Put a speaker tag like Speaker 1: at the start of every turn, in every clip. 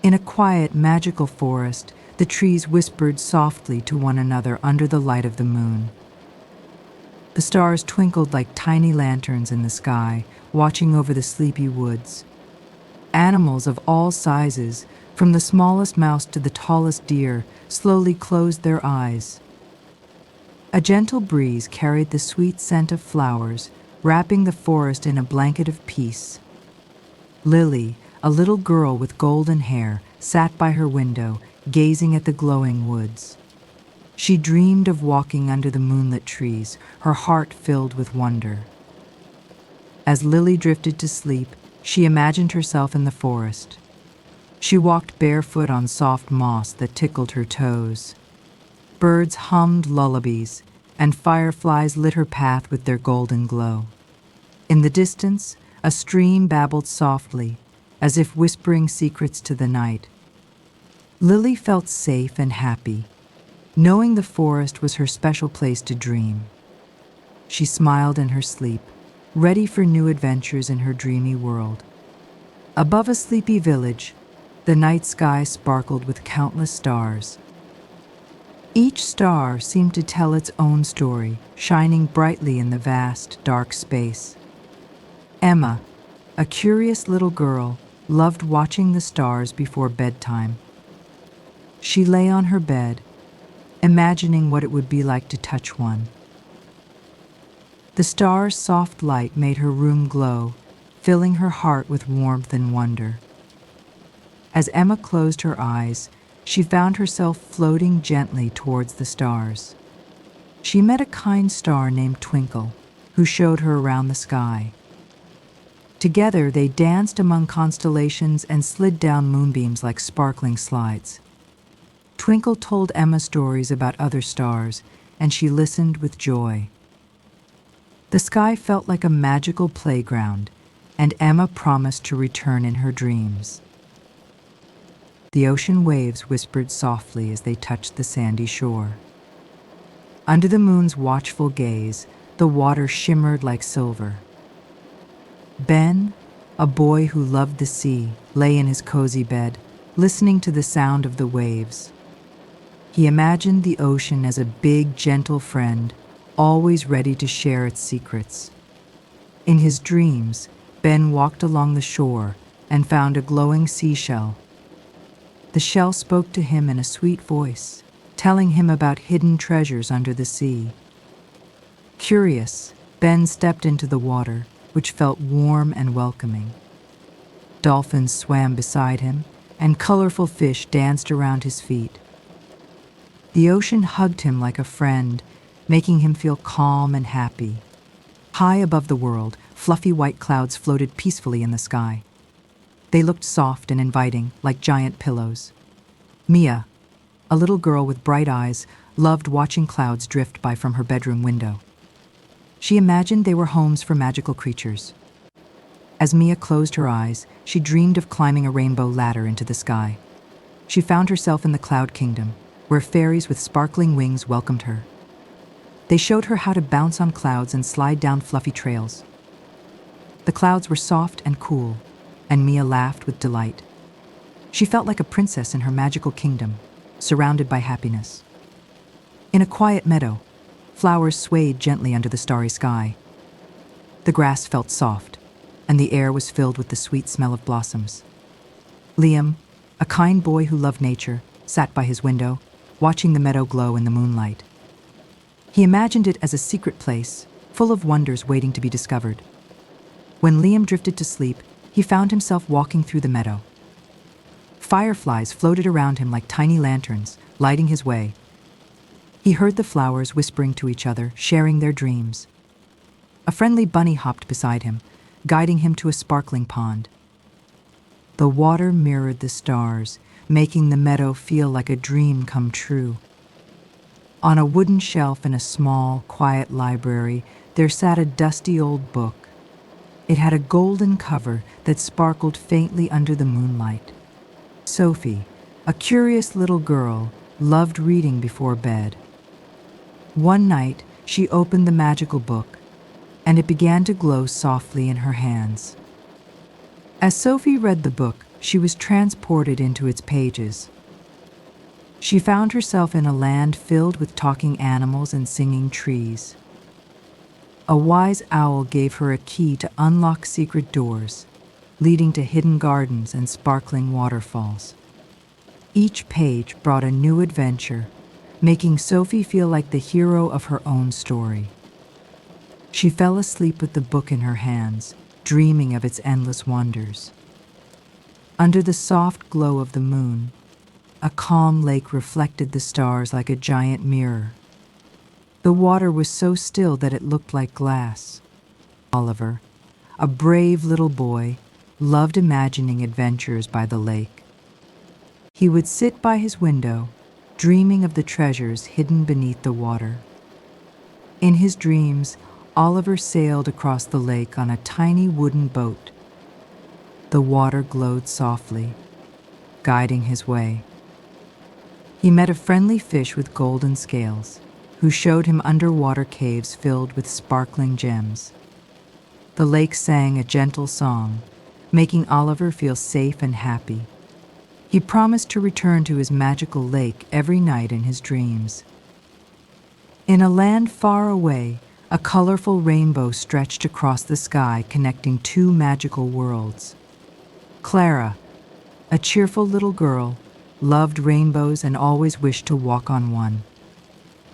Speaker 1: In a quiet, magical forest, the trees whispered softly to one another under the light of the moon. The stars twinkled like tiny lanterns in the sky, watching over the sleepy woods. Animals of all sizes, from the smallest mouse to the tallest deer, slowly closed their eyes. A gentle breeze carried the sweet scent of flowers, wrapping the forest in a blanket of peace. Lily, a little girl with golden hair, sat by her window, gazing at the glowing woods. She dreamed of walking under the moonlit trees, her heart filled with wonder. As Lily drifted to sleep, she imagined herself in the forest. She walked barefoot on soft moss that tickled her toes. Birds hummed lullabies, and fireflies lit her path with their golden glow. In the distance, a stream babbled softly, as if whispering secrets to the night. Lily felt safe and happy, knowing the forest was her special place to dream. She smiled in her sleep, ready for new adventures in her dreamy world. Above a sleepy village, the night sky sparkled with countless stars. Each star seemed to tell its own story, shining brightly in the vast, dark space. Emma, a curious little girl, loved watching the stars before bedtime. She lay on her bed, imagining what it would be like to touch one. The stars' soft light made her room glow, filling her heart with warmth and wonder. As Emma closed her eyes, she found herself floating gently towards the stars. She met a kind star named Twinkle, who showed her around the sky. Together, they danced among constellations and slid down moonbeams like sparkling slides. Twinkle told Emma stories about other stars, and she listened with joy. The sky felt like a magical playground, and Emma promised to return in her dreams. The ocean waves whispered softly as they touched the sandy shore. Under the moon's watchful gaze, the water shimmered like silver. Ben, a boy who loved the sea, lay in his cozy bed, listening to the sound of the waves. He imagined the ocean as a big, gentle friend, always ready to share its secrets. In his dreams, Ben walked along the shore and found a glowing seashell. The shell spoke to him in a sweet voice, telling him about hidden treasures under the sea. Curious, Ben stepped into the water, which felt warm and welcoming. Dolphins swam beside him, and colorful fish danced around his feet. The ocean hugged him like a friend, making him feel calm and happy. High above the world, fluffy white clouds floated peacefully in the sky. They looked soft and inviting, like giant pillows. Mia, a little girl with bright eyes, loved watching clouds drift by from her bedroom window. She imagined they were homes for magical creatures. As Mia closed her eyes, she dreamed of climbing a rainbow ladder into the sky. She found herself in the cloud kingdom, where fairies with sparkling wings welcomed her. They showed her how to bounce on clouds and slide down fluffy trails. The clouds were soft and cool, and Mia laughed with delight. She felt like a princess in her magical kingdom, surrounded by happiness. In a quiet meadow, flowers swayed gently under the starry sky. The grass felt soft, and the air was filled with the sweet smell of blossoms. Liam, a kind boy who loved nature, sat by his window, watching the meadow glow in the moonlight. He imagined it as a secret place, full of wonders waiting to be discovered. When Liam drifted to sleep, he found himself walking through the meadow. Fireflies floated around him like tiny lanterns, lighting his way. He heard the flowers whispering to each other, sharing their dreams. A friendly bunny hopped beside him, guiding him to a sparkling pond. The water mirrored the stars, making the meadow feel like a dream come true. On a wooden shelf in a small, quiet library, there sat a dusty old book. It had a golden cover that sparkled faintly under the moonlight. Sophie, a curious little girl, loved reading before bed. One night, she opened the magical book, and it began to glow softly in her hands. As Sophie read the book, she was transported into its pages. She found herself in a land filled with talking animals and singing trees. A wise owl gave her a key to unlock secret doors, leading to hidden gardens and sparkling waterfalls. Each page brought a new adventure, making Sophie feel like the hero of her own story. She fell asleep with the book in her hands, dreaming of its endless wonders. Under the soft glow of the moon, a calm lake reflected the stars like a giant mirror. The water was so still that it looked like glass. Oliver, a brave little boy, loved imagining adventures by the lake. He would sit by his window, dreaming of the treasures hidden beneath the water. In his dreams, Oliver sailed across the lake on a tiny wooden boat. The water glowed softly, guiding his way. He met a friendly fish with golden scales, who showed him underwater caves filled with sparkling gems. The lake sang a gentle song, making Oliver feel safe and happy. He promised to return to his magical lake every night in his dreams. In a land far away, a colorful rainbow stretched across the sky, connecting two magical worlds. Clara, a cheerful little girl, loved rainbows and always wished to walk on one.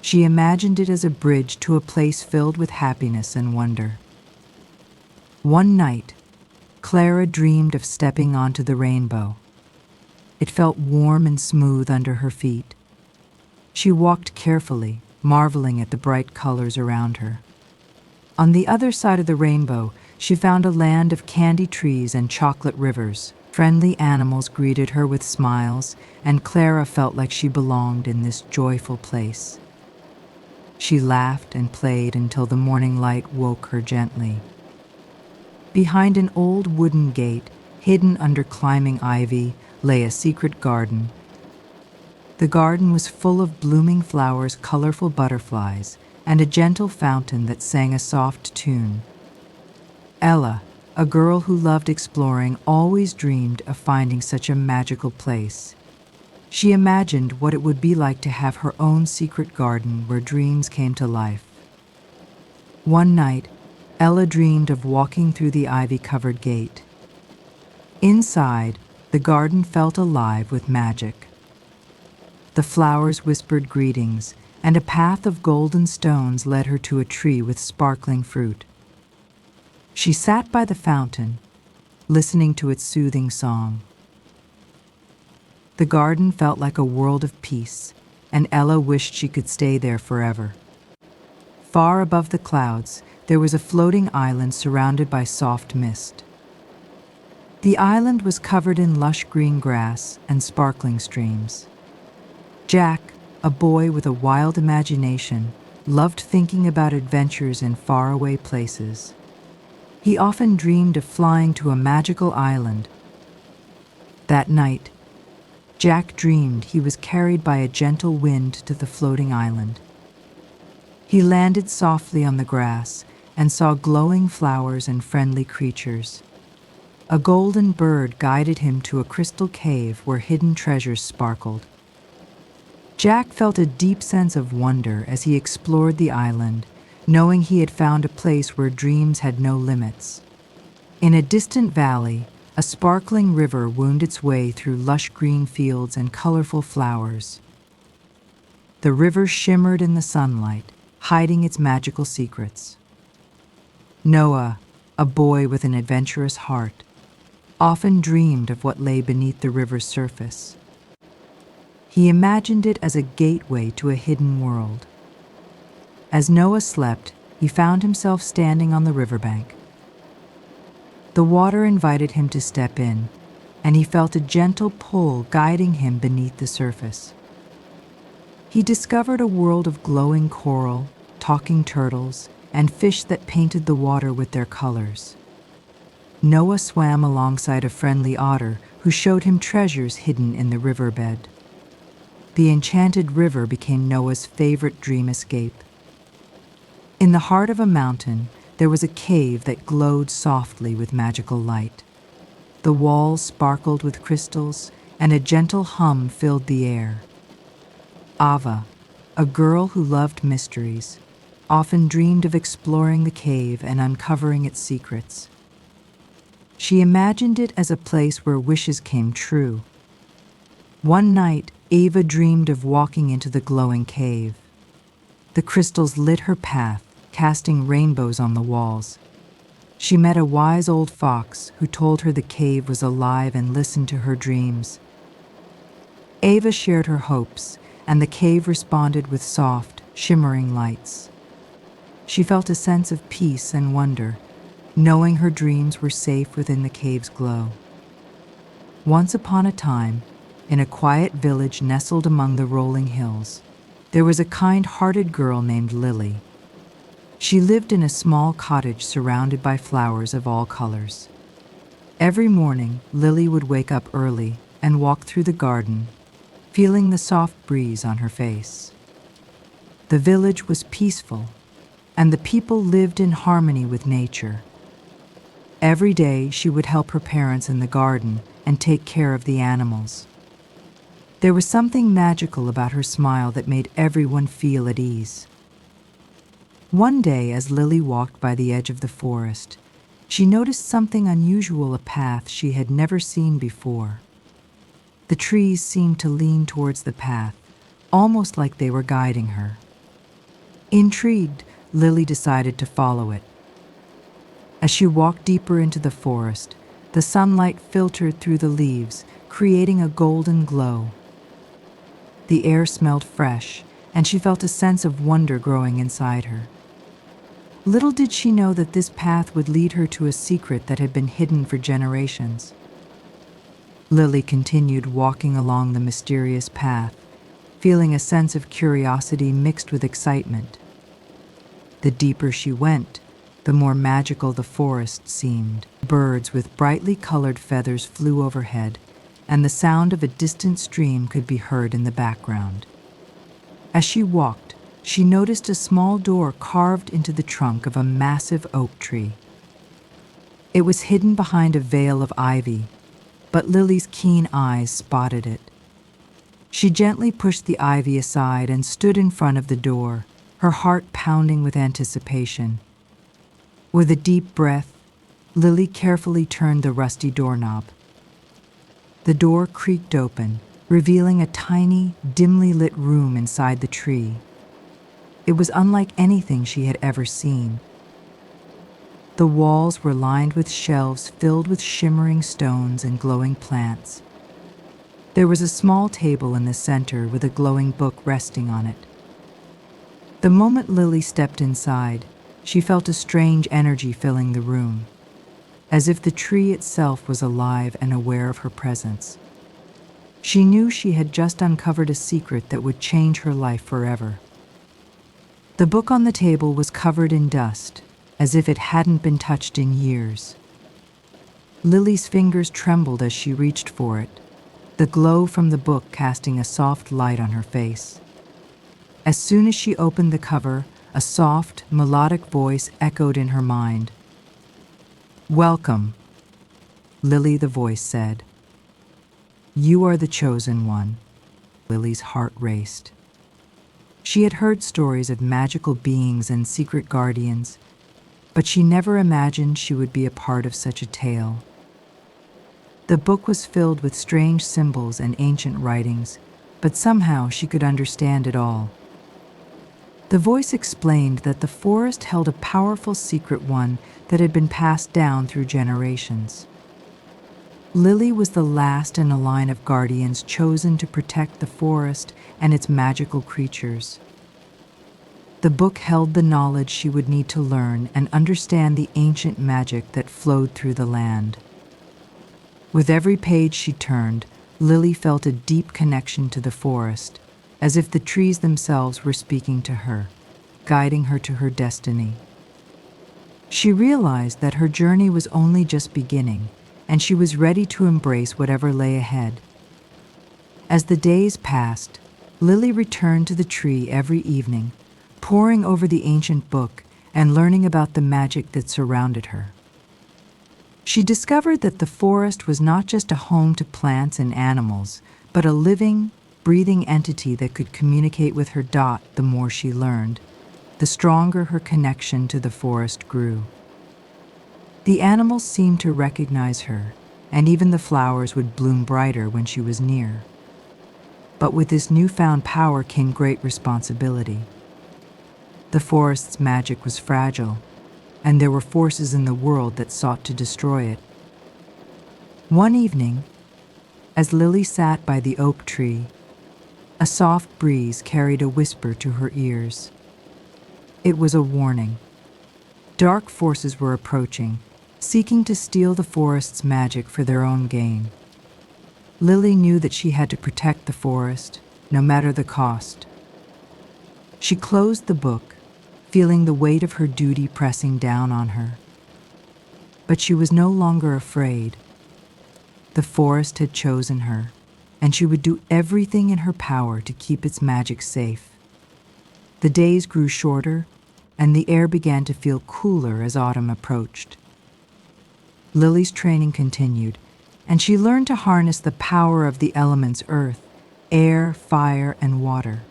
Speaker 1: She imagined it as a bridge to a place filled with happiness and wonder. One night, Clara dreamed of stepping onto the rainbow. It felt warm and smooth under her feet. She walked carefully, marveling at the bright colors around her. On the other side of the rainbow, she found a land of candy trees and chocolate rivers. Friendly animals greeted her with smiles, and Clara felt like she belonged in this joyful place. She laughed and played until the morning light woke her gently. Behind an old wooden gate, hidden under climbing ivy, lay a secret garden. The garden was full of blooming flowers, colorful butterflies, and a gentle fountain that sang a soft tune. Ella, a girl who loved exploring, always dreamed of finding such a magical place. She imagined what it would be like to have her own secret garden where dreams came to life. One night, Ella dreamed of walking through the ivy-covered gate. Inside, the garden felt alive with magic. The flowers whispered greetings, and a path of golden stones led her to a tree with sparkling fruit. She sat by the fountain, listening to its soothing song. The garden felt like a world of peace, and Ella wished she could stay there forever. Far above the clouds, there was a floating island surrounded by soft mist. The island was covered in lush green grass and sparkling streams. Jack, a boy with a wild imagination, loved thinking about adventures in faraway places. He often dreamed of flying to a magical island. That night, Jack dreamed he was carried by a gentle wind to the floating island. He landed softly on the grass and saw glowing flowers and friendly creatures. A golden bird guided him to a crystal cave where hidden treasures sparkled. Jack felt a deep sense of wonder as he explored the island, knowing he had found a place where dreams had no limits. In a distant valley, a sparkling river wound its way through lush green fields and colorful flowers. The river shimmered in the sunlight, hiding its magical secrets. Noah, a boy with an adventurous heart, often dreamed of what lay beneath the river's surface. He imagined it as a gateway to a hidden world. As Noah slept, he found himself standing on the riverbank. The water invited him to step in, and he felt a gentle pull guiding him beneath the surface. He discovered a world of glowing coral, talking turtles, and fish that painted the water with their colors. Noah swam alongside a friendly otter who showed him treasures hidden in the riverbed. The enchanted river became Noah's favorite dream escape. In the heart of a mountain, there was a cave that glowed softly with magical light. The walls sparkled with crystals, and a gentle hum filled the air. Ava, a girl who loved mysteries, often dreamed of exploring the cave and uncovering its secrets. She imagined it as a place where wishes came true. One night, Ava dreamed of walking into the glowing cave. The crystals lit her path, casting rainbows on the walls. She met a wise old fox who told her the cave was alive and listened to her dreams. Ava shared her hopes, and the cave responded with soft, shimmering lights. She felt a sense of peace and wonder, knowing her dreams were safe within the cave's glow. Once upon a time, in a quiet village nestled among the rolling hills, there was a kind-hearted girl named Lily. She lived in a small cottage surrounded by flowers of all colors. Every morning, Lily would wake up early and walk through the garden, feeling the soft breeze on her face. The village was peaceful, and the people lived in harmony with nature. Every day, she would help her parents in the garden and take care of the animals. There was something magical about her smile that made everyone feel at ease. One day, as Lily walked by the edge of the forest, she noticed something unusual, a path she had never seen before. The trees seemed to lean towards the path, almost like they were guiding her. Intrigued, Lily decided to follow it. As she walked deeper into the forest, the sunlight filtered through the leaves, creating a golden glow. The air smelled fresh, and she felt a sense of wonder growing inside her. Little did she know that this path would lead her to a secret that had been hidden for generations. Lily continued walking along the mysterious path, feeling a sense of curiosity mixed with excitement. The deeper she went, the more magical the forest seemed. Birds with brightly colored feathers flew overhead, and the sound of a distant stream could be heard in the background. As she walked, she noticed a small door carved into the trunk of a massive oak tree. It was hidden behind a veil of ivy, but Lily's keen eyes spotted it. She gently pushed the ivy aside and stood in front of the door, her heart pounding with anticipation. With a deep breath, Lily carefully turned the rusty doorknob. The door creaked open, revealing a tiny, dimly lit room inside the tree. It was unlike anything she had ever seen. The walls were lined with shelves filled with shimmering stones and glowing plants. There was a small table in the center with a glowing book resting on it. The moment Lily stepped inside, she felt a strange energy filling the room, as if the tree itself was alive and aware of her presence. She knew she had just uncovered a secret that would change her life forever. The book on the table was covered in dust, as if it hadn't been touched in years. Lily's fingers trembled as she reached for it, the glow from the book casting a soft light on her face. As soon as she opened the cover, a soft, melodic voice echoed in her mind. "Welcome," Lily, the voice said. "You are the chosen one." Lily's heart raced. She had heard stories of magical beings and secret guardians, but she never imagined she would be a part of such a tale. The book was filled with strange symbols and ancient writings, but somehow she could understand it all. The voice explained that the forest held a powerful secret one that had been passed down through generations. Lily was the last in a line of guardians chosen to protect the forest and its magical creatures. The book held the knowledge she would need to learn and understand the ancient magic that flowed through the land. With every page she turned, Lily felt a deep connection to the forest, as if the trees themselves were speaking to her, guiding her to her destiny. She realized that her journey was only just beginning, and she was ready to embrace whatever lay ahead. As the days passed, Lily returned to the tree every evening, poring over the ancient book and learning about the magic that surrounded her. She discovered that the forest was not just a home to plants and animals, but a living, breathing entity that could communicate with her. The more she learned, the stronger her connection to the forest grew. The animals seemed to recognize her, and even the flowers would bloom brighter when she was near. But with this newfound power came great responsibility. The forest's magic was fragile, and there were forces in the world that sought to destroy it. One evening, as Lily sat by the oak tree, a soft breeze carried a whisper to her ears. It was a warning. Dark forces were approaching, seeking to steal the forest's magic for their own gain. Lily knew that she had to protect the forest, no matter the cost. She closed the book, feeling the weight of her duty pressing down on her. But she was no longer afraid. The forest had chosen her, and she would do everything in her power to keep its magic safe. The days grew shorter, and the air began to feel cooler as autumn approached. Lily's training continued, and she learned to harness the power of the elements: earth, air, fire, and water.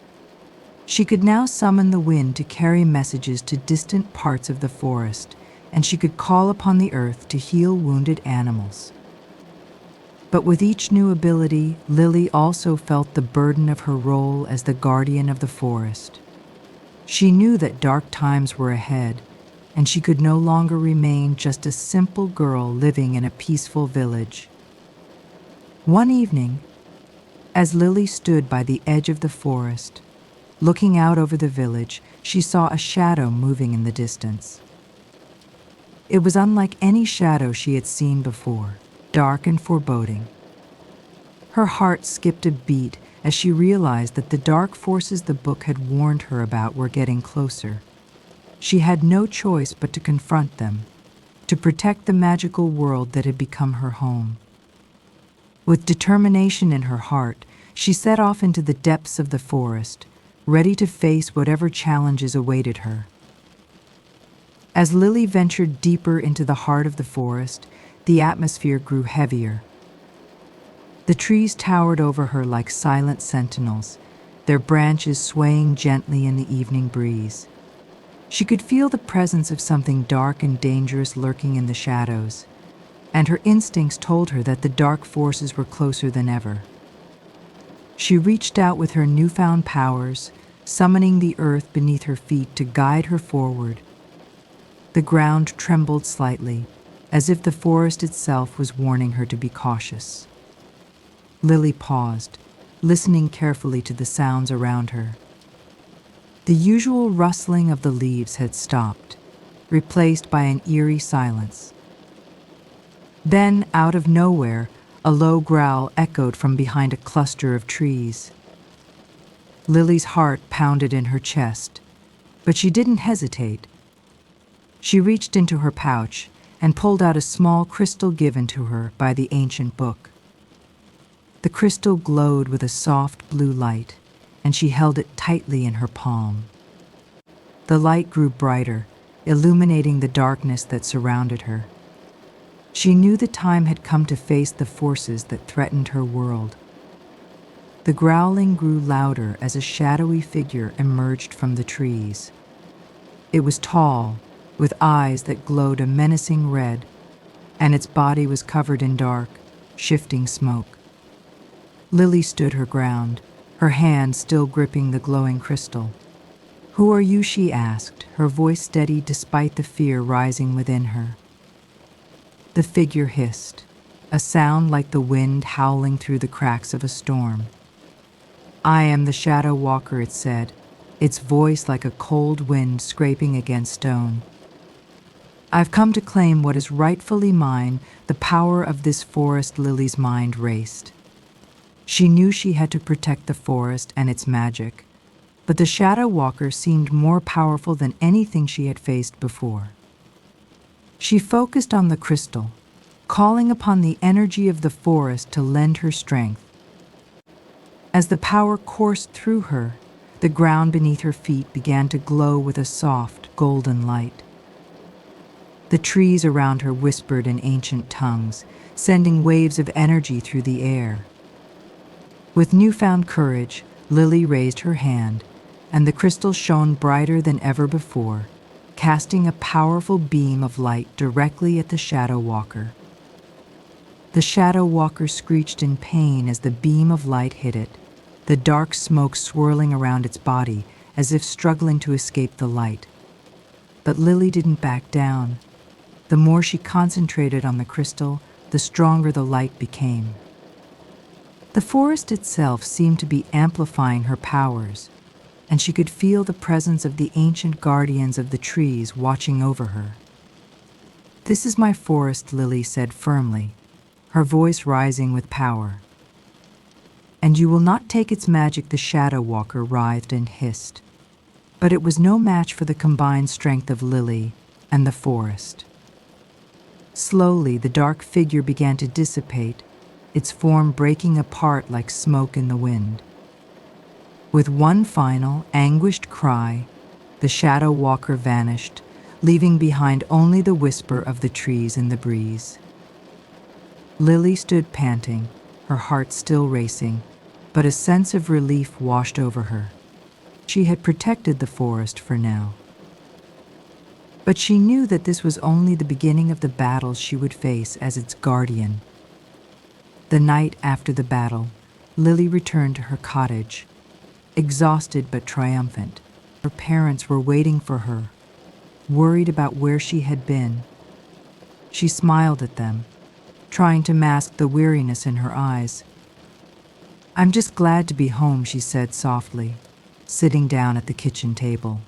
Speaker 1: She could now summon the wind to carry messages to distant parts of the forest, and she could call upon the earth to heal wounded animals. But with each new ability, Lily also felt the burden of her role as the guardian of the forest. She knew that dark times were ahead, and she could no longer remain just a simple girl living in a peaceful village. One evening, as Lily stood by the edge of the forest, looking out over the village, she saw a shadow moving in the distance. It was unlike any shadow she had seen before, dark and foreboding. Her heart skipped a beat as she realized that the dark forces the book had warned her about were getting closer. She had no choice but to confront them, to protect the magical world that had become her home. With determination in her heart, she set off into the depths of the forest, ready to face whatever challenges awaited her. As Lily ventured deeper into the heart of the forest, the atmosphere grew heavier. The trees towered over her like silent sentinels, their branches swaying gently in the evening breeze. She could feel the presence of something dark and dangerous lurking in the shadows, and her instincts told her that the dark forces were closer than ever. She reached out with her newfound powers, summoning the earth beneath her feet to guide her forward. The ground trembled slightly, as if the forest itself was warning her to be cautious. Lily paused, listening carefully to the sounds around her. The usual rustling of the leaves had stopped, replaced by an eerie silence. Then, out of nowhere, a low growl echoed from behind a cluster of trees. Lily's heart pounded in her chest, but she didn't hesitate. She reached into her pouch and pulled out a small crystal given to her by the ancient book. The crystal glowed with a soft blue light, and she held it tightly in her palm. The light grew brighter, illuminating the darkness that surrounded her. She knew the time had come to face the forces that threatened her world. The growling grew louder as a shadowy figure emerged from the trees. It was tall, with eyes that glowed a menacing red, and its body was covered in dark, shifting smoke. Lily stood her ground, her hand still gripping the glowing crystal. "Who are you?" she asked, her voice steady despite the fear rising within her. The figure hissed, a sound like the wind howling through the cracks of a storm. "I am the Shadow Walker," it said, its voice like a cold wind scraping against stone. "I've come to claim what is rightfully mine, the power of this forest." Lily's mind raced. She knew she had to protect the forest and its magic, but the Shadow Walker seemed more powerful than anything she had faced before. She focused on the crystal, calling upon the energy of the forest to lend her strength. As the power coursed through her, the ground beneath her feet began to glow with a soft, golden light. The trees around her whispered in ancient tongues, sending waves of energy through the air. With newfound courage, Lily raised her hand, and the crystal shone brighter than ever before, casting a powerful beam of light directly at the Shadow Walker. The Shadow Walker screeched in pain as the beam of light hit it, the dark smoke swirling around its body as if struggling to escape the light. But Lily didn't back down. The more she concentrated on the crystal, the stronger the light became. The forest itself seemed to be amplifying her powers, and she could feel the presence of the ancient guardians of the trees watching over her. "This is my forest," Lily said firmly, her voice rising with power. "And you will not take its magic," the Shadow Walker writhed and hissed. But it was no match for the combined strength of Lily and the forest. Slowly, the dark figure began to dissipate, its form breaking apart like smoke in the wind. With one final, anguished cry, the Shadow Walker vanished, leaving behind only the whisper of the trees in the breeze. Lily stood panting, her heart still racing, but a sense of relief washed over her. She had protected the forest for now. But she knew that this was only the beginning of the battles she would face as its guardian. The night after the battle, Lily returned to her cottage, exhausted but triumphant. Her parents were waiting for her, worried about where she had been. She smiled at them, trying to mask the weariness in her eyes. "I'm just glad to be home," she said softly, sitting down at the kitchen table.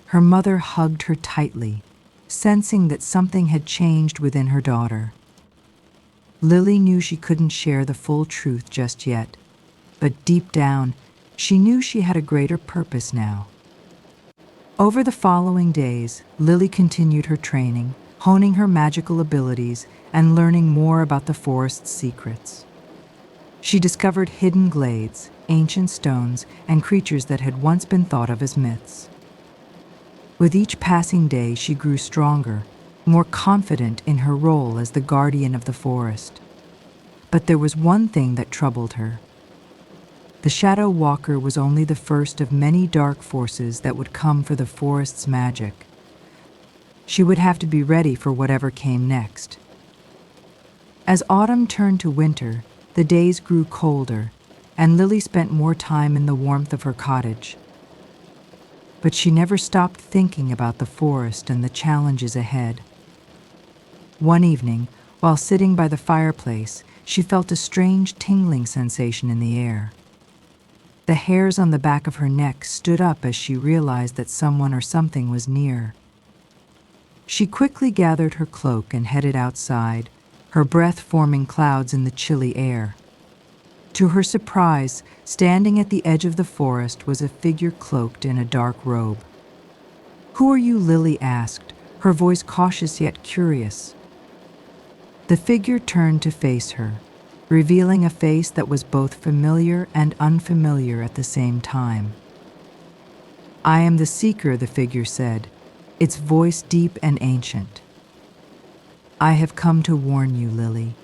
Speaker 1: Her mother hugged her tightly, sensing that something had changed within her daughter. Lily knew she couldn't share the full truth just yet, but deep down, she knew she had a greater purpose now. Over the following days, Lily continued her training, honing her magical abilities and learning more about the forest's secrets. She discovered hidden glades, ancient stones, and creatures that had once been thought of as myths. With each passing day, she grew stronger, more confident in her role as the guardian of the forest. But there was one thing that troubled her. The Shadow Walker was only the first of many dark forces that would come for the forest's magic. She would have to be ready for whatever came next. As autumn turned to winter, the days grew colder, and Lily spent more time in the warmth of her cottage. But she never stopped thinking about the forest and the challenges ahead. One evening, while sitting by the fireplace, she felt a strange tingling sensation in the air. The hairs on the back of her neck stood up as she realized that someone or something was near. She quickly gathered her cloak and headed outside, her breath forming clouds in the chilly air. To her surprise, standing at the edge of the forest was a figure cloaked in a dark robe. "Who are you?" Lily asked, her voice cautious yet curious. The figure turned to face her, revealing a face that was both familiar and unfamiliar at the same time. "I am the Seeker," the figure said, its voice deep and ancient. "I have come to warn you, Lily.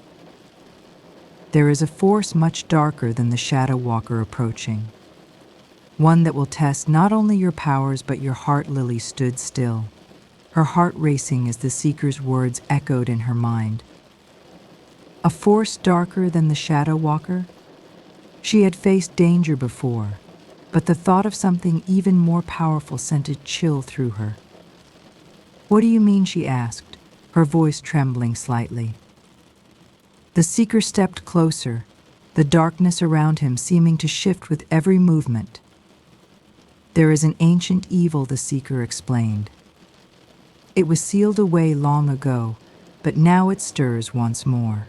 Speaker 1: There is a force much darker than the Shadow Walker approaching. One that will test not only your powers but your heart." Lily stood still, her heart racing as the Seeker's words echoed in her mind. A force darker than the Shadow Walker? She had faced danger before, but the thought of something even more powerful sent a chill through her. "What do you mean?" she asked, her voice trembling slightly. The Seeker stepped closer, the darkness around him seeming to shift with every movement. "There is an ancient evil," the Seeker explained. "It was sealed away long ago, but now it stirs once more.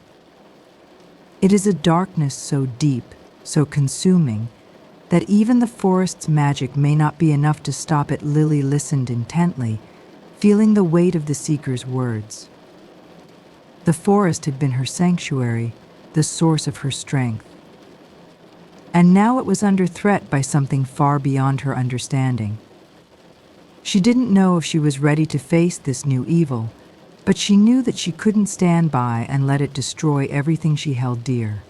Speaker 1: It is a darkness so deep, so consuming, that even the forest's magic may not be enough to stop it." Lily listened intently, feeling the weight of the Seeker's words. The forest had been her sanctuary, the source of her strength. And now it was under threat by something far beyond her understanding. She didn't know if she was ready to face this new evil, But she knew that she couldn't stand by and let it destroy everything she held dear.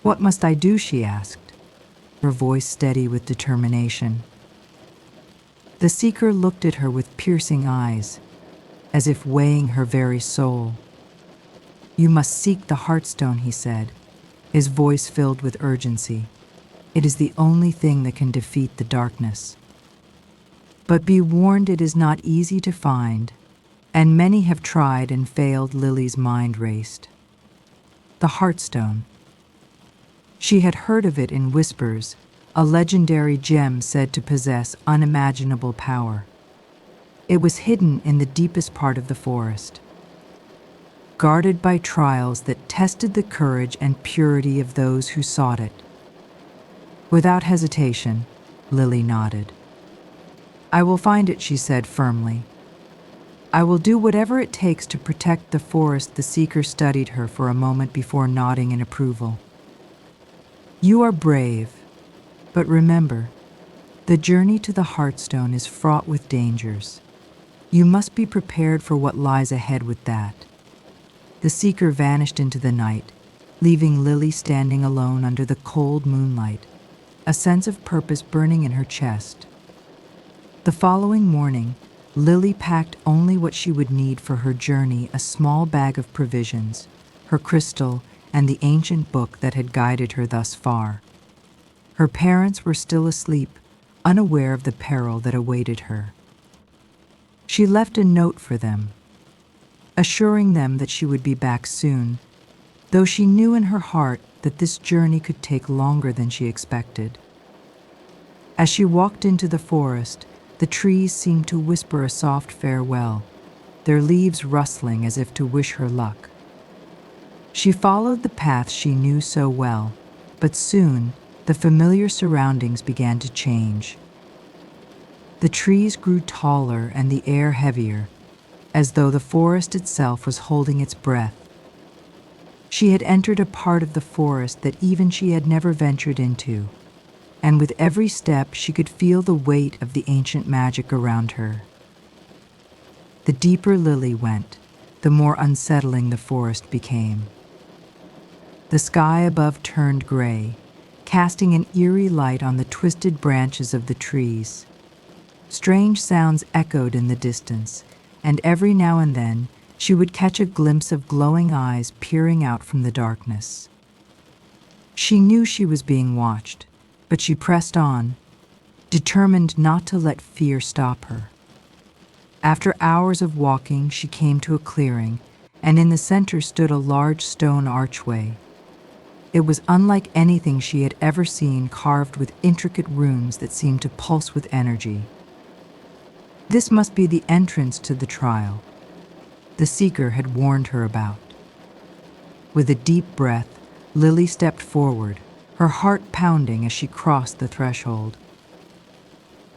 Speaker 1: "What must I do?" she asked, her voice steady with determination. The seeker looked at her with piercing eyes, as if weighing her very soul. "You must seek the Heartstone," he said, his voice filled with urgency. "It is the only thing that can defeat the darkness. But be warned, it is not easy to find, and many have tried and failed." Lily's mind raced. The Heartstone. She had heard of it in whispers, a legendary gem said to possess unimaginable power. It was hidden in the deepest part of the forest, guarded by trials that tested the courage and purity of those who sought it. Without hesitation, Lily nodded. "I will find it," she said firmly. "I will do whatever it takes to protect the forest." The seeker studied her for a moment before nodding in approval. "You are brave, but remember, the journey to the Heartstone is fraught with dangers. You must be prepared for what lies ahead with that." The seeker vanished into the night, leaving Lily standing alone under the cold moonlight, a sense of purpose burning in her chest. The following morning, Lily packed only what she would need for her journey: a small bag of provisions, her crystal, and the ancient book that had guided her thus far. Her parents were still asleep, unaware of the peril that awaited her. She left a note for them, assuring them that she would be back soon, though she knew in her heart that this journey could take longer than she expected. As she walked into the forest, the trees seemed to whisper a soft farewell, their leaves rustling as if to wish her luck. She followed the path she knew so well, but soon the familiar surroundings began to change. The trees grew taller and the air heavier, as though the forest itself was holding its breath. She had entered a part of the forest that even she had never ventured into, and with every step she could feel the weight of the ancient magic around her. The deeper Lily went, the more unsettling the forest became. The sky above turned gray, casting an eerie light on the twisted branches of the trees. Strange sounds echoed in the distance, and every now and then she would catch a glimpse of glowing eyes peering out from the darkness. She knew she was being watched, but she pressed on, determined not to let fear stop her. After hours of walking, she came to a clearing, and in the center stood a large stone archway. It was unlike anything she had ever seen, carved with intricate runes that seemed to pulse with energy. This must be the entrance to the trial the seeker had warned her about. With a deep breath, Lily stepped forward, her heart pounding as she crossed the threshold.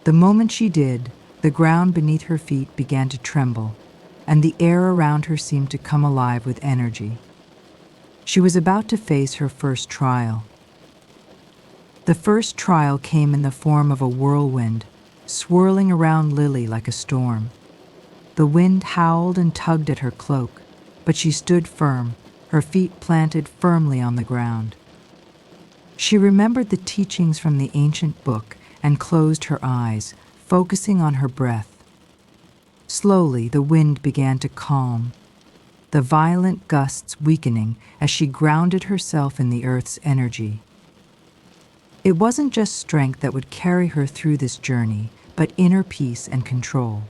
Speaker 1: The moment she did, the ground beneath her feet began to tremble, and the air around her seemed to come alive with energy. She was about to face her first trial. The first trial came in the form of a whirlwind, swirling around Lily like a storm. The wind howled and tugged at her cloak, but she stood firm, her feet planted firmly on the ground. She remembered the teachings from the ancient book and closed her eyes, focusing on her breath. Slowly, the wind began to calm, the violent gusts weakening as she grounded herself in the earth's energy. It wasn't just strength that would carry her through this journey, but inner peace and control.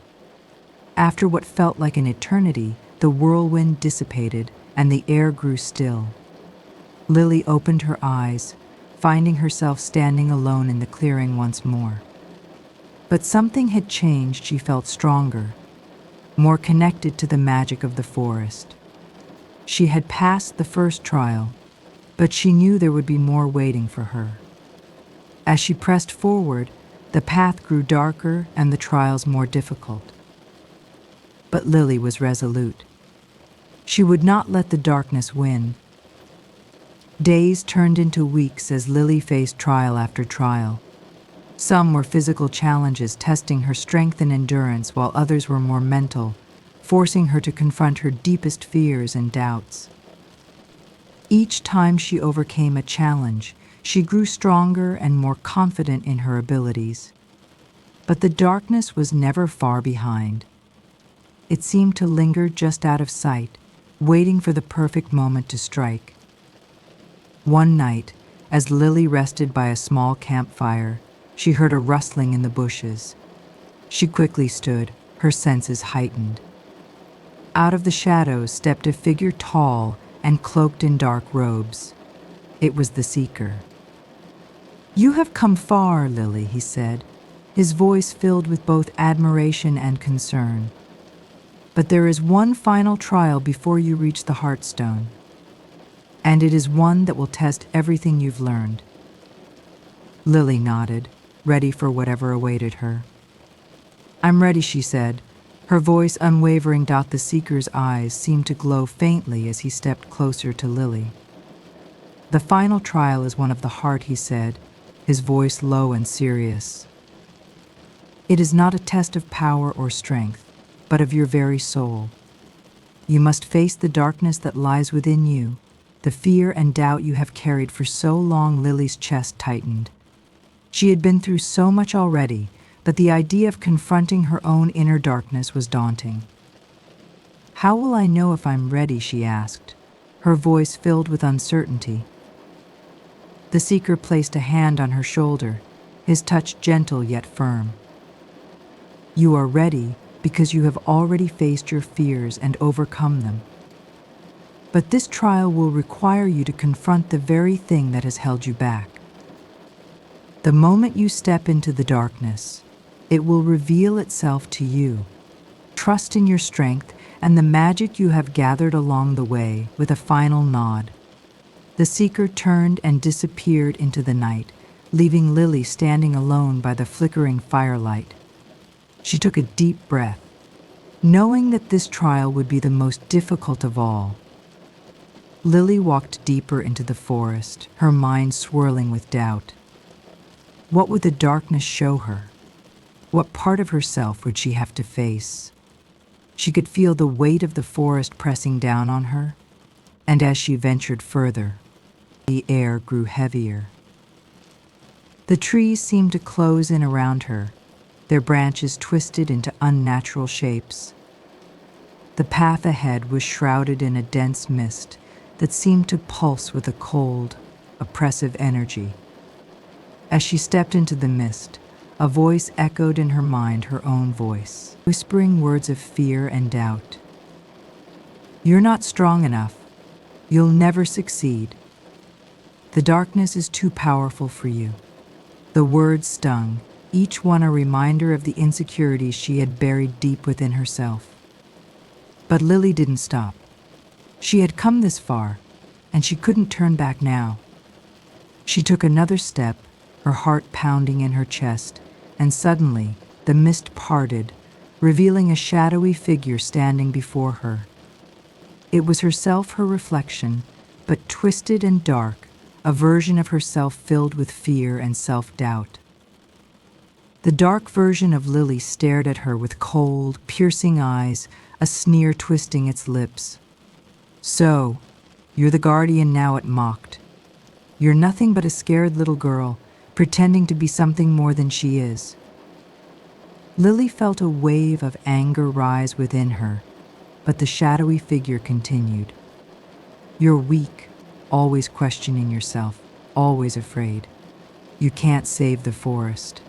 Speaker 1: After what felt like an eternity, the whirlwind dissipated and the air grew still. Lily opened her eyes, finding herself standing alone in the clearing once more. But something had changed. She felt stronger, more connected to the magic of the forest. She had passed the first trial, but she knew there would be more waiting for her. As she pressed forward, the path grew darker and the trials more difficult. But Lily was resolute. She would not let the darkness win. Days turned into weeks as Lily faced trial after trial. Some were physical challenges testing her strength and endurance, while others were more mental, forcing her to confront her deepest fears and doubts. Each time she overcame a challenge, she grew stronger and more confident in her abilities. But the darkness was never far behind. It seemed to linger just out of sight, waiting for the perfect moment to strike. One night, as Lily rested by a small campfire, she heard a rustling in the bushes. She quickly stood, her senses heightened. Out of the shadows stepped a figure tall and cloaked in dark robes. It was the Seeker. "You have come far, Lily," he said, his voice filled with both admiration and concern. "But there is one final trial before you reach the Heartstone, and it is one that will test everything you've learned." Lily nodded, ready for whatever awaited her. "I'm ready," she said, her voice unwavering. The Seeker's eyes seemed to glow faintly as he stepped closer to Lily. "The final trial is one of the heart," he said, his voice low and serious. "It is not a test of power or strength, but of your very soul. You must face the darkness that lies within you, the fear and doubt you have carried for so long." Lily's chest tightened. She had been through so much already, but the idea of confronting her own inner darkness was daunting. "How will I know if I'm ready?" she asked, her voice filled with uncertainty. The Seeker placed a hand on her shoulder, his touch gentle yet firm. "You are ready because you have already faced your fears and overcome them. But this trial will require you to confront the very thing that has held you back. The moment you step into the darkness, it will reveal itself to you. Trust in your strength and the magic you have gathered along the way." With a final nod, the Seeker turned and disappeared into the night, leaving Lily standing alone by the flickering firelight. She took a deep breath, knowing that this trial would be the most difficult of all. Lily walked deeper into the forest, her mind swirling with doubt. What would the darkness show her? What part of herself would she have to face? She could feel the weight of the forest pressing down on her, and as she ventured further, the air grew heavier. The trees seemed to close in around her, their branches twisted into unnatural shapes. The path ahead was shrouded in a dense mist that seemed to pulse with a cold, oppressive energy. As she stepped into the mist, a voice echoed in her mind, her own voice, whispering words of fear and doubt. "You're not strong enough. You'll never succeed. The darkness is too powerful for you." The words stung, each one a reminder of the insecurities she had buried deep within herself. But Lily didn't stop. She had come this far, and she couldn't turn back now. She took another step, her heart pounding in her chest, and suddenly the mist parted, revealing a shadowy figure standing before her. It was herself, her reflection, but twisted and dark, a version of herself filled with fear and self-doubt. The dark version of Lily stared at her with cold, piercing eyes, a sneer twisting its lips. "So, you're the guardian now," it mocked. "You're nothing but a scared little girl, pretending to be something more than she is." Lily felt a wave of anger rise within her, but the shadowy figure continued. "You're weak, always questioning yourself, always afraid. You can't save the forest.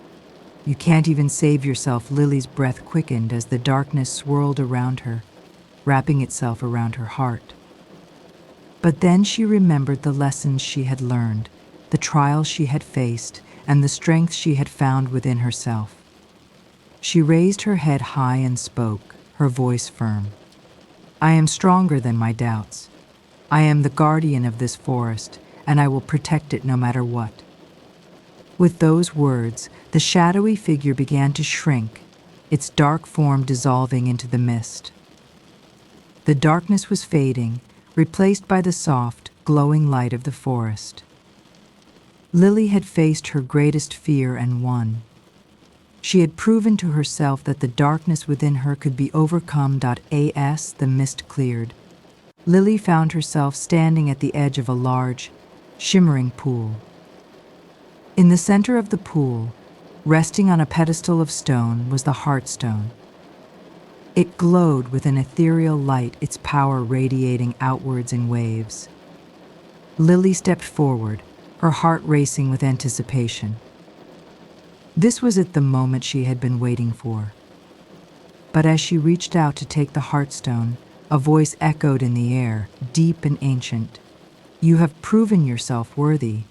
Speaker 1: You can't even save yourself." Lily's breath quickened as the darkness swirled around her, wrapping itself around her heart. But then she remembered the lessons she had learned, the trials she had faced, and the strength she had found within herself. She raised her head high and spoke, her voice firm. "I am stronger than my doubts. I am the guardian of this forest, and I will protect it no matter what." With those words, the shadowy figure began to shrink, its dark form dissolving into the mist. The darkness was fading, replaced by the soft, glowing light of the forest. Lily had faced her greatest fear and won. She had proven to herself that the darkness within her could be overcome. As the mist cleared, Lily found herself standing at the edge of a large, shimmering pool. In the center of the pool, resting on a pedestal of stone, was the Heartstone. It glowed with an ethereal light, its power radiating outwards in waves. Lily stepped forward, her heart racing with anticipation. This was the moment she had been waiting for. But as she reached out to take the Heartstone, a voice echoed in the air, deep and ancient. "You have proven yourself worthy,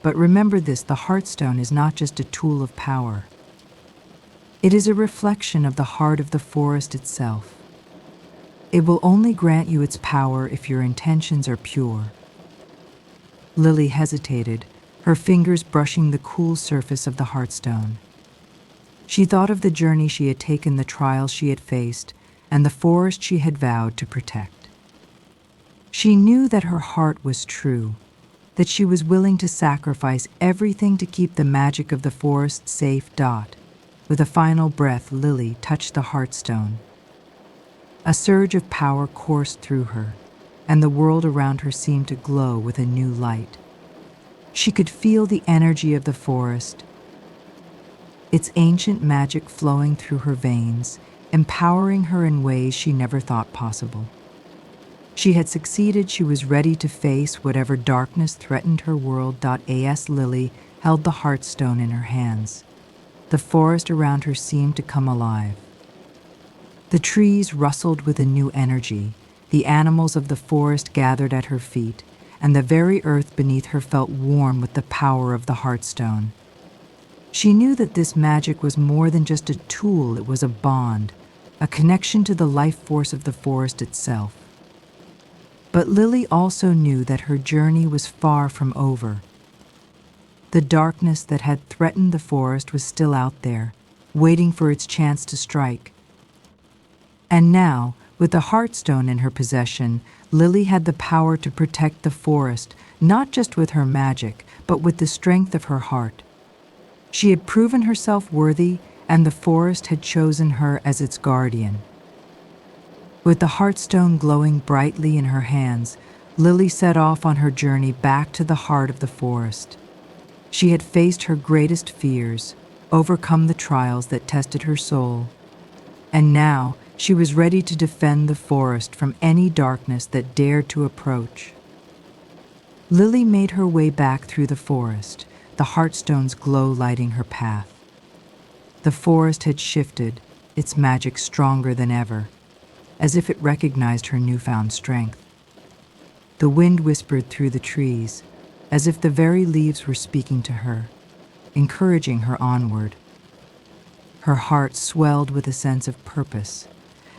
Speaker 1: but remember this: the Heartstone is not just a tool of power. It is a reflection of the heart of the forest itself. It will only grant you its power if your intentions are pure." Lily hesitated, her fingers brushing the cool surface of the Heartstone. She thought of the journey she had taken, the trials she had faced, and the forest she had vowed to protect. She knew that her heart was true, that she was willing to sacrifice everything to keep the magic of the forest safe. With a final breath, Lily touched the Heartstone. A surge of power coursed through her, and the world around her seemed to glow with a new light. She could feel the energy of the forest, its ancient magic flowing through her veins, empowering her in ways she never thought possible. She had succeeded. She was ready to face whatever darkness threatened her world. As Lily held the Heartstone in her hands, the forest around her seemed to come alive. The trees rustled with a new energy, the animals of the forest gathered at her feet, and the very earth beneath her felt warm with the power of the Heartstone. She knew that this magic was more than just a tool, it was a bond, a connection to the life force of the forest itself. But Lily also knew that her journey was far from over. The darkness that had threatened the forest was still out there, waiting for its chance to strike. And now, with the Heartstone in her possession, Lily had the power to protect the forest, not just with her magic, but with the strength of her heart. She had proven herself worthy, and the forest had chosen her as its guardian. With the Heartstone glowing brightly in her hands, Lily set off on her journey back to the heart of the forest. She had faced her greatest fears, overcome the trials that tested her soul, and now she was ready to defend the forest from any darkness that dared to approach. Lily made her way back through the forest, the Heartstone's glow lighting her path. The forest had shifted, its magic stronger than ever, as if it recognized her newfound strength. The wind whispered through the trees, as if the very leaves were speaking to her, encouraging her onward. Her heart swelled with a sense of purpose,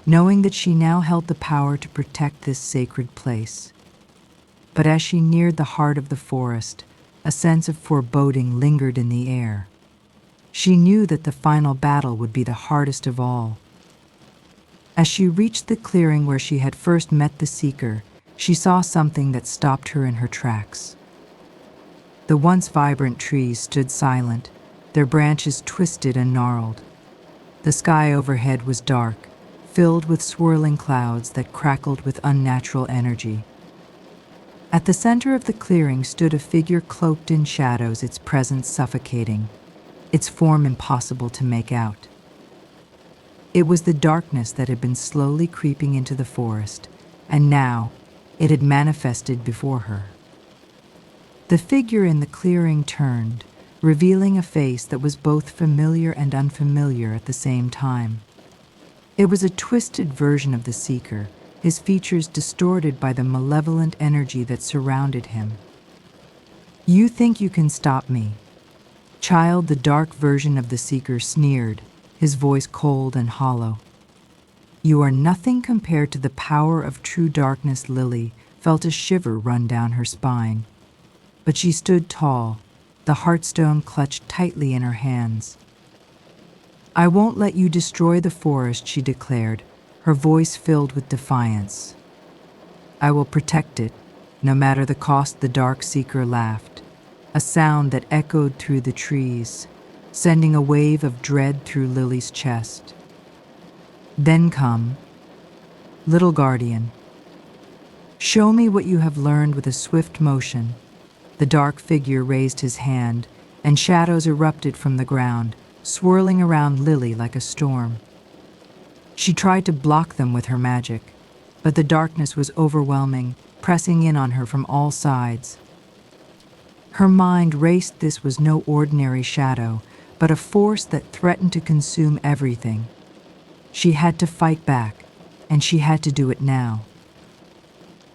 Speaker 1: knowing that she now held the power to protect this sacred place. But as she neared the heart of the forest, a sense of foreboding lingered in the air. She knew that the final battle would be the hardest of all. As she reached the clearing where she had first met the Seeker, she saw something that stopped her in her tracks. The once vibrant trees stood silent, their branches twisted and gnarled. The sky overhead was dark, filled with swirling clouds that crackled with unnatural energy. At the center of the clearing stood a figure cloaked in shadows, its presence suffocating, its form impossible to make out. It was the darkness that had been slowly creeping into the forest, and now it had manifested before her. The figure in the clearing turned, revealing a face that was both familiar and unfamiliar at the same time. It was a twisted version of the Seeker, his features distorted by the malevolent energy that surrounded him. "You think you can stop me?" Child, the dark version of the Seeker sneered, his voice cold and hollow. "You are nothing compared to the power of true darkness." Lily felt a shiver run down her spine. But she stood tall, the Heartstone clutched tightly in her hands. "I won't let you destroy the forest," she declared, her voice filled with defiance. "I will protect it, no matter the cost." The dark Seeker laughed, a sound that echoed through the trees. sending a wave of dread through Lily's chest. Then come, little guardian. Show me what you have learned. With a swift motion, the dark figure raised his hand, and shadows erupted from the ground, swirling around Lily like a storm. She tried to block them with her magic, but the darkness was overwhelming, pressing in on her from all sides. Her mind raced. This was no ordinary shadow, but a force that threatened to consume everything. She had to fight back, and she had to do it now.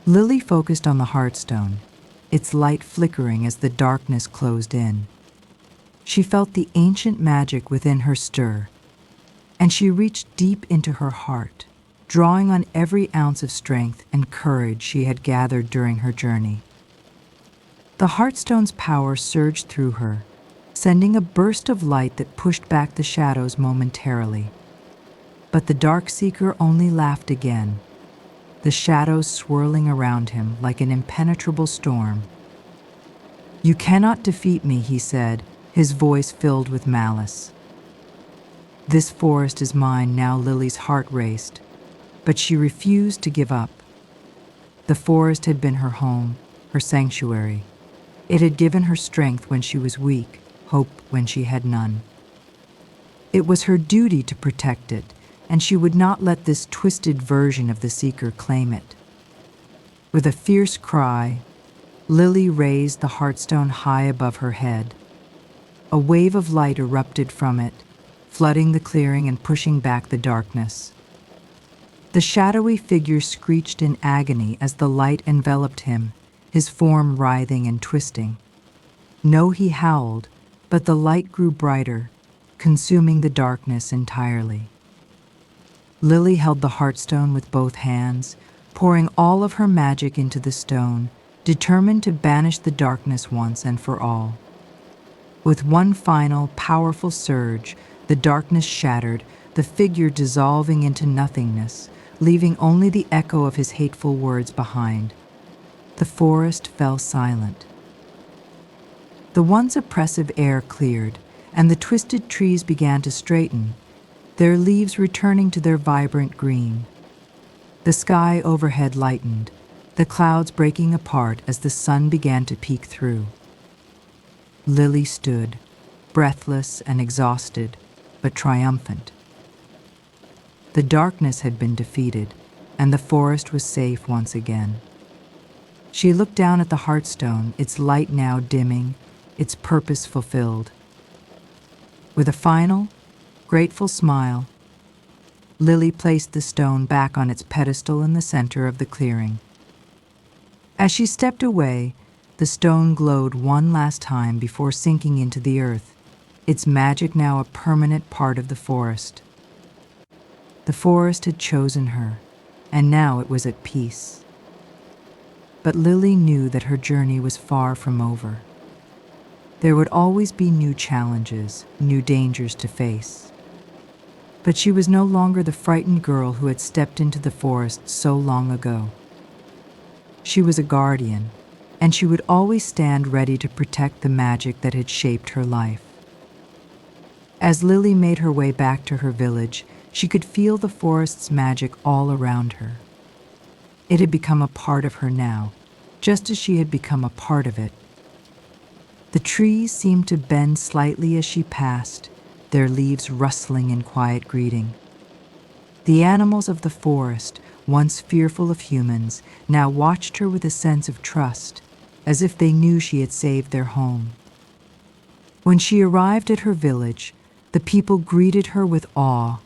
Speaker 1: Lily focused on the Heartstone, its light flickering as the darkness closed in. She felt the ancient magic within her stir, and she reached deep into her heart, drawing on every ounce of strength and courage she had gathered during her journey. The Heartstone's power surged through her, sending a burst of light that pushed back the shadows momentarily. But the Darkseeker only laughed again, the shadows swirling around him like an impenetrable storm. "You cannot defeat me," he said, his voice filled with malice. "This forest is mine now." Lily's heart raced, but she refused to give up. The forest had been her home, her sanctuary. It had given her strength when she was weak, hope when she had none. It was her duty to protect it, and she would not let this twisted version of the Seeker claim it. With a fierce cry, Lily raised the Heartstone high above her head. A wave of light erupted from it, flooding the clearing and pushing back the darkness. The shadowy figure screeched in agony as the light enveloped him, his form writhing and twisting. No, he howled, but the light grew brighter, consuming the darkness entirely. Lily held the Heartstone with both hands, pouring all of her magic into the stone, determined to banish the darkness once and for all. With one final, powerful surge, the darkness shattered, the figure dissolving into nothingness, leaving only the echo of his hateful words behind. The forest fell silent. The once oppressive air cleared, and the twisted trees began to straighten, their leaves returning to their vibrant green. The sky overhead lightened, the clouds breaking apart as the sun began to peek through. Lily stood, breathless and exhausted, but triumphant. The darkness had been defeated, and the forest was safe once again. She looked down at the Heartstone, its light now dimming, its purpose fulfilled. With a final, grateful smile, Lily placed the stone back on its pedestal in the center of the clearing. As she stepped away, the stone glowed one last time before sinking into the earth, its magic now a permanent part of the forest. The forest had chosen her, and now it was at peace. But Lily knew that her journey was far from over. There would always be new challenges, new dangers to face. But she was no longer the frightened girl who had stepped into the forest so long ago. She was a guardian, and she would always stand ready to protect the magic that had shaped her life. As Lily made her way back to her village, she could feel the forest's magic all around her. It had become a part of her now, just as she had become a part of it. The trees seemed to bend slightly as she passed, their leaves rustling in quiet greeting. The animals of the forest, once fearful of humans, now watched her with a sense of trust, as if they knew she had saved their home. When she arrived at her village, the people greeted her with awe,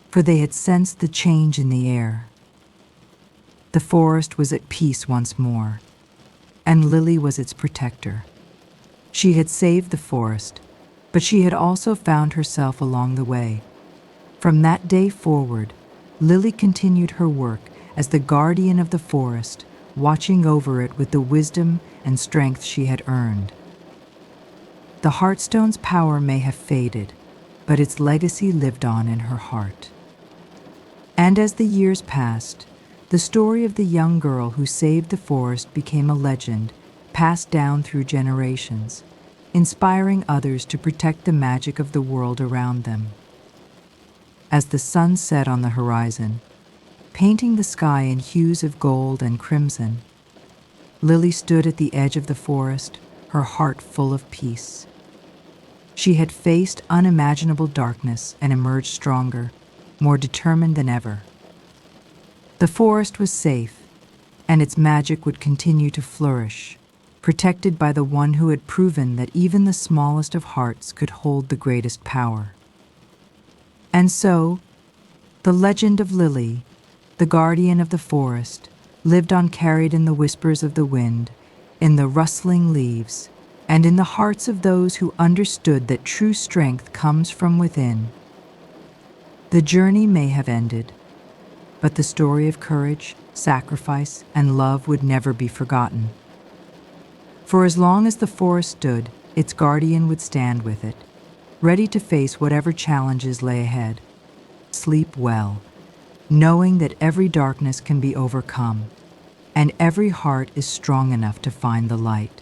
Speaker 1: for they had sensed the change in the air. The forest was at peace once more, and Lily was its protector. She had saved the forest, but she had also found herself along the way. From that day forward, Lily continued her work as the guardian of the forest, watching over it with the wisdom and strength she had earned. The Heartstone's power may have faded, but its legacy lived on in her heart. And as the years passed, the story of the young girl who saved the forest became a legend, passed down through generations. inspiring others to protect the magic of the world around them. As the sun set on the horizon, painting the sky in hues of gold and crimson, Lily stood at the edge of the forest, her heart full of peace. She had faced unimaginable darkness and emerged stronger, more determined than ever. The forest was safe, and its magic would continue to flourish, protected by the one who had proven that even the smallest of hearts could hold the greatest power. And so, the legend of Lily, the guardian of the forest, lived on, carried in the whispers of the wind, in the rustling leaves, and in the hearts of those who understood that true strength comes from within. The journey may have ended, but the story of courage, sacrifice, and love would never be forgotten. For as long as the forest stood, its guardian would stand with it, ready to face whatever challenges lay ahead. Sleep well, knowing that every darkness can be overcome, and every heart is strong enough to find the light.